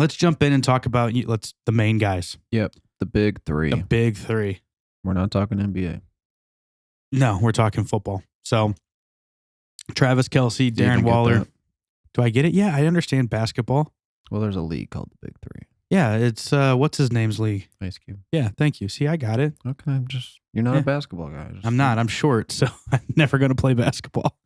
let's jump in and talk about the main guys. Yep. The big three. The big three. We're not talking NBA. No, we're talking football. So Travis Kelci, Darren Waller. Do I get it? Yeah, I understand basketball. Well, there's a league called the Big Three. Yeah, it's what's his name's league? Ice Cube. Yeah, thank you. See, I got it. Okay, you're not a basketball guy. I'm not. I'm short, so I'm never going to play basketball.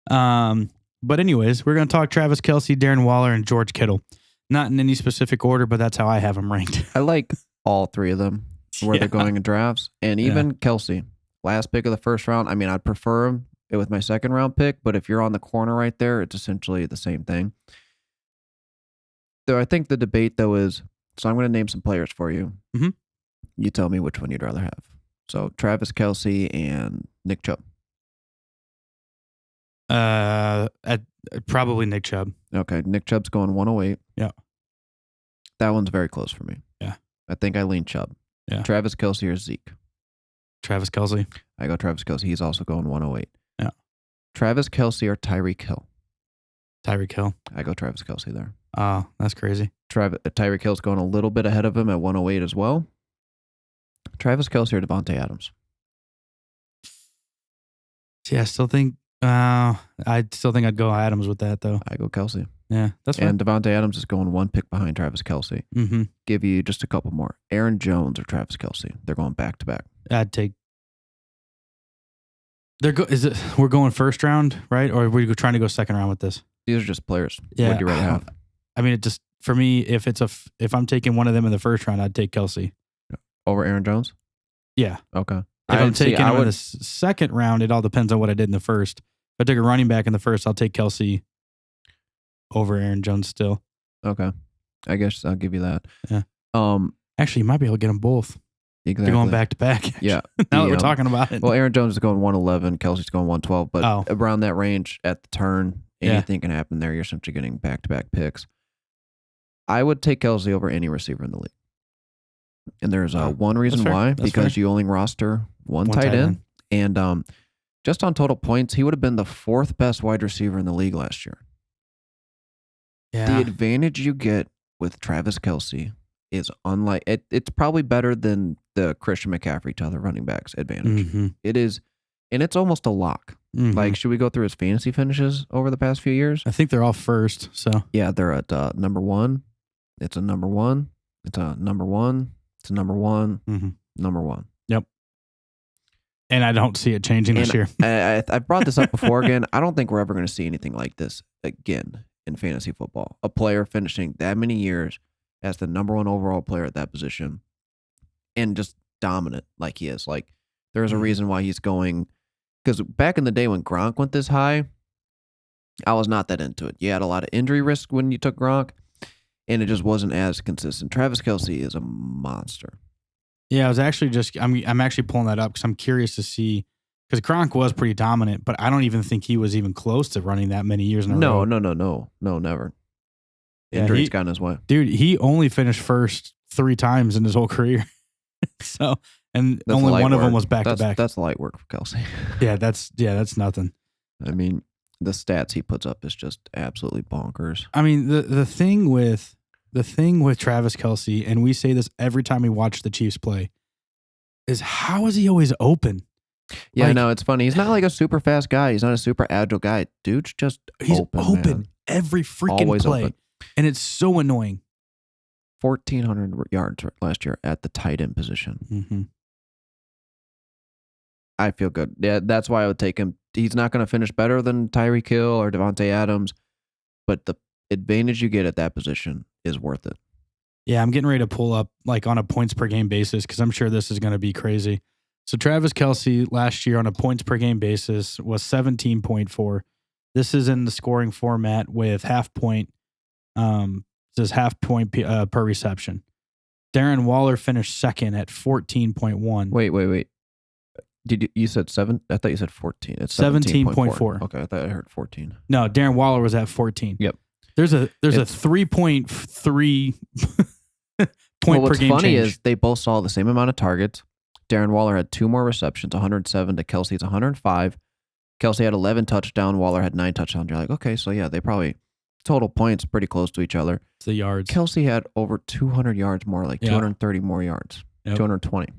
But anyways, we're going to talk Travis Kelci, Darren Waller, and George Kittle. Not in any specific order, but that's how I have them ranked. I like all three of them where they're going in drafts, and even Kelci, last pick of the first round. I mean, I'd prefer him with my second round pick, but if you're on the corner right there, it's essentially the same thing. So I think the debate though is, so I'm going to name some players for you. Mm-hmm. You tell me which one you'd rather have. So Travis Kelci and Nick Chubb. Probably Nick Chubb. Okay, Nick Chubb's going 108. Yeah. That one's very close for me. Yeah. I think I lean Chubb. Yeah. Travis Kelci or Zeke? Travis Kelci. I go Travis Kelci. He's also going 108. Yeah. Travis Kelci or Tyreek Hill? Tyreek Hill. I go Travis Kelci there. Oh, that's crazy. Tyreek Hill's going a little bit ahead of him at 108 as well. Travis Kelci or Devontae Adams? Yeah, I still think I'd go Adams with that though. I go Kelci. Yeah, that's fine. And Devontae Adams is going one pick behind Travis Kelci. Mm-hmm. Give you just a couple more. Aaron Jones or Travis Kelci? They're going back to back. I'd take. We're going first round, right? Or are we trying to go second round with this? These are just players. Yeah. What do you rather have? I mean, it just for me, if I'm taking one of them in the first round, I'd take Kelci over Aaron Jones. Yeah. Okay. If I'm taking him in the second round, it all depends on what I did in the first. If I took a running back in the first, I'll take Kelci over Aaron Jones still. Okay. I guess I'll give you that. Yeah. Actually, you might be able to get them both. Exactly. They're going back to back. Yeah. Now that we're talking about it. Well, Aaron Jones is going 111. Kelce's going 112. But around that range at the turn, anything can happen there. You're essentially getting back-to-back picks. I would take Kelce over any receiver in the league. And there's one reason why. Because you only roster one tight end. And just on total points, he would have been the fourth best wide receiver in the league last year. Yeah. The advantage you get with Travis Kelci is unlike it's probably better than the Christian McCaffrey to other running backs advantage. Mm-hmm. It is, and it's almost a lock. Mm-hmm. Like, should we go through his fantasy finishes over the past few years? I think they're all first. So yeah, they're at number one. It's a number one. It's a number one. It's a number one. Mm-hmm. Number one. Yep. And I don't see it changing this year. I've brought this up before again. I don't think we're ever going to see anything like this again in fantasy football. A player finishing that many years as the number one overall player at that position and just dominant like he is. Like, there's a reason why he's going, because back in the day when Gronk went this high, I was not that into it. You had a lot of injury risk when you took Gronk, and it just wasn't as consistent. Travis Kelci is a monster. Yeah, I was actually I'm actually pulling that up because I'm curious to see, because Gronk was pretty dominant, but I don't even think he was even close to running that many years in a row. No, never. Yeah, Injuries got in his way. Dude, he only finished first 3 times in his whole career. And that's only one of them was back to back. That's light work for Kelci. Yeah, that's nothing. I mean, the stats he puts up is just absolutely bonkers. I mean, the thing with Travis Kelci, and we say this every time we watch the Chiefs play, is how is he always open? Yeah, like, no, it's funny. He's not like a super fast guy. He's not a super agile guy. Dude's just open man. Every freaking always play. Open. And it's so annoying. 1,400 yards last year at the tight end position. Mm-hmm. I feel good. Yeah, that's why I would take him. He's not going to finish better than Tyreek Hill or Devontae Adams, but the advantage you get at that position is worth it. Yeah, I'm getting ready to pull up like on a points per game basis because I'm sure this is going to be crazy. So Travis Kelci last year on a points per game basis was 17.4. This is in the scoring format with half point. Says half point per reception. Darren Waller finished second at 14.1. Wait. You said 7? I thought you said 14. It's 17.4. Okay, I thought I heard 14. No, Darren Waller was at 14. Yep. There's a 3.3 point per game What's funny change. is they both saw the same amount of targets. Darren Waller had 2 more receptions, 107 to Kelce's 105. Kelce had 11 touchdowns. Waller had 9 touchdowns. You're like, okay, so yeah, total points pretty close to each other. It's the yards. Kelce had over 200 yards more, like 230 more yards, 220.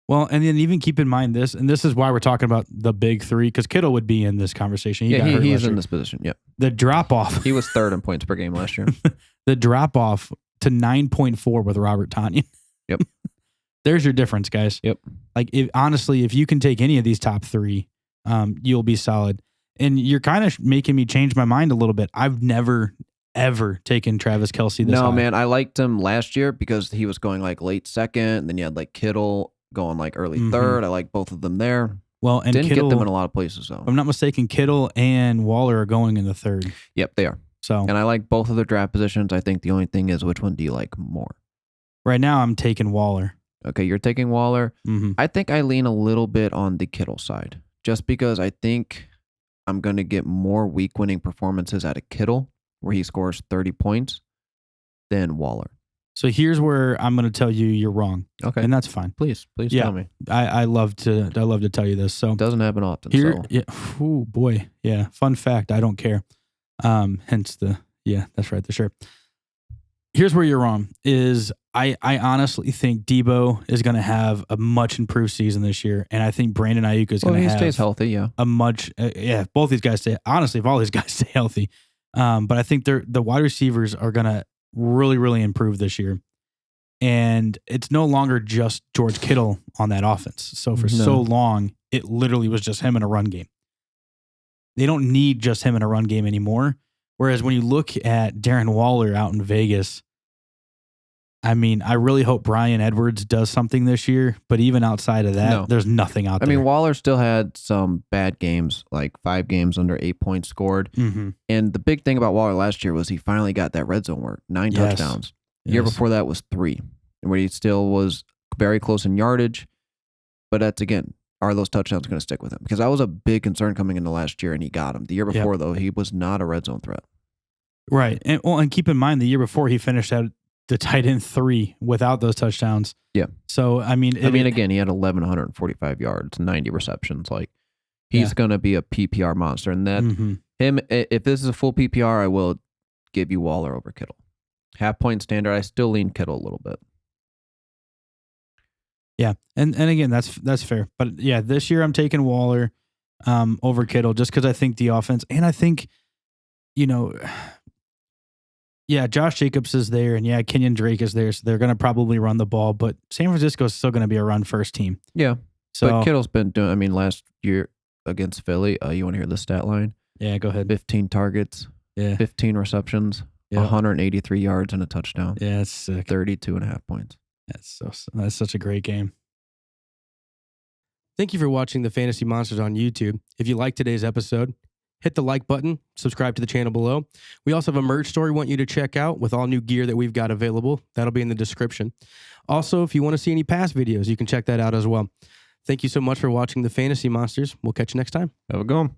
Well, and then even keep in mind this, and this is why we're talking about the big three, because Kittle would be in this conversation. He's in this position. Yep. The drop off. He was third in points per game last year. The drop off to 9.4 with Robert Tonyan. Yep. There's your difference, guys. Yep. Like, honestly, if you can take any of these top three, you'll be solid. And you're kind of making me change my mind a little bit. I've never, ever taken Travis Kelce this high. No, man. I liked him last year because he was going like late second. And then you had like Kittle going like early third. I like both of them there. Well, and didn't Kittle, get them in a lot of places, though. If I'm not mistaken, Kittle and Waller are going in the third. Yep, they are. So, and I like both of their draft positions. I think the only thing is, which one do you like more? Right now, I'm taking Waller. Okay, you're taking Waller. Mm-hmm. I think I lean a little bit on the Kittle side, just because I think I'm going to get more week-winning performances out of Kittle, where he scores 30 points, than Waller. So here's where I'm going to tell you you're wrong. Okay, and that's fine. Please tell me. I love to tell you this. So it doesn't happen often. Here, so. yeah, oh boy, yeah. Fun fact, I don't care. Hence that's right, the shirt. Here's where you're wrong. Is I honestly think Debo is going to have a much improved season this year, and I think Brandon Ayuk is going to have. He stays healthy, yeah. A much, both these guys stay. Honestly, if all these guys stay healthy, but I think the wide receivers are going to really, really improve this year. And it's no longer just George Kittle on that offense. So for so long, it literally was just him in a run game. They don't need just him in a run game anymore. Whereas when you look at Darren Waller out in Vegas, I mean, I really hope Bryan Edwards does something this year. But even outside of that, there's nothing out there. I mean, Waller still had some bad games, like 5 games under 8 points scored. Mm-hmm. And the big thing about Waller last year was he finally got that red zone work, 9 touchdowns. The year before that was 3, where he still was very close in yardage. But that's, again, are those touchdowns going to stick with him? Because that was a big concern coming into last year, and he got him. The year before, though, he was not a red zone threat. Right. And keep in mind, the year before, he finished at the tight end 3 without those touchdowns. Yeah. So, I mean, again, he had 1,145 yards, 90 receptions. Like, he's going to be a PPR monster. And that, him, if this is a full PPR, I will give you Waller over Kittle. Half-point standard, I still lean Kittle a little bit. Yeah, and again, that's fair. But yeah, this year I'm taking Waller over Kittle just because I think the offense, and I think, Josh Jacobs is there, and Kenyon Drake is there, so they're going to probably run the ball. But San Francisco is still going to be a run-first team. Yeah, so but Kittle's been doing. Last year against Philly, you want to hear the stat line? Yeah, go ahead. 15 targets, 15 receptions, 183 yards and a touchdown. Yeah, that's sick. 32.5 points. That's such a great game. Thank you for watching the Fantasy Monsters on YouTube. If you like today's episode, hit the like button, subscribe to the channel below. We also have a merch store we want you to check out with all new gear that we've got available. That'll be in the description. Also, if you want to see any past videos, you can check that out as well. Thank you so much for watching the Fantasy Monsters. We'll catch you next time. Have a good one.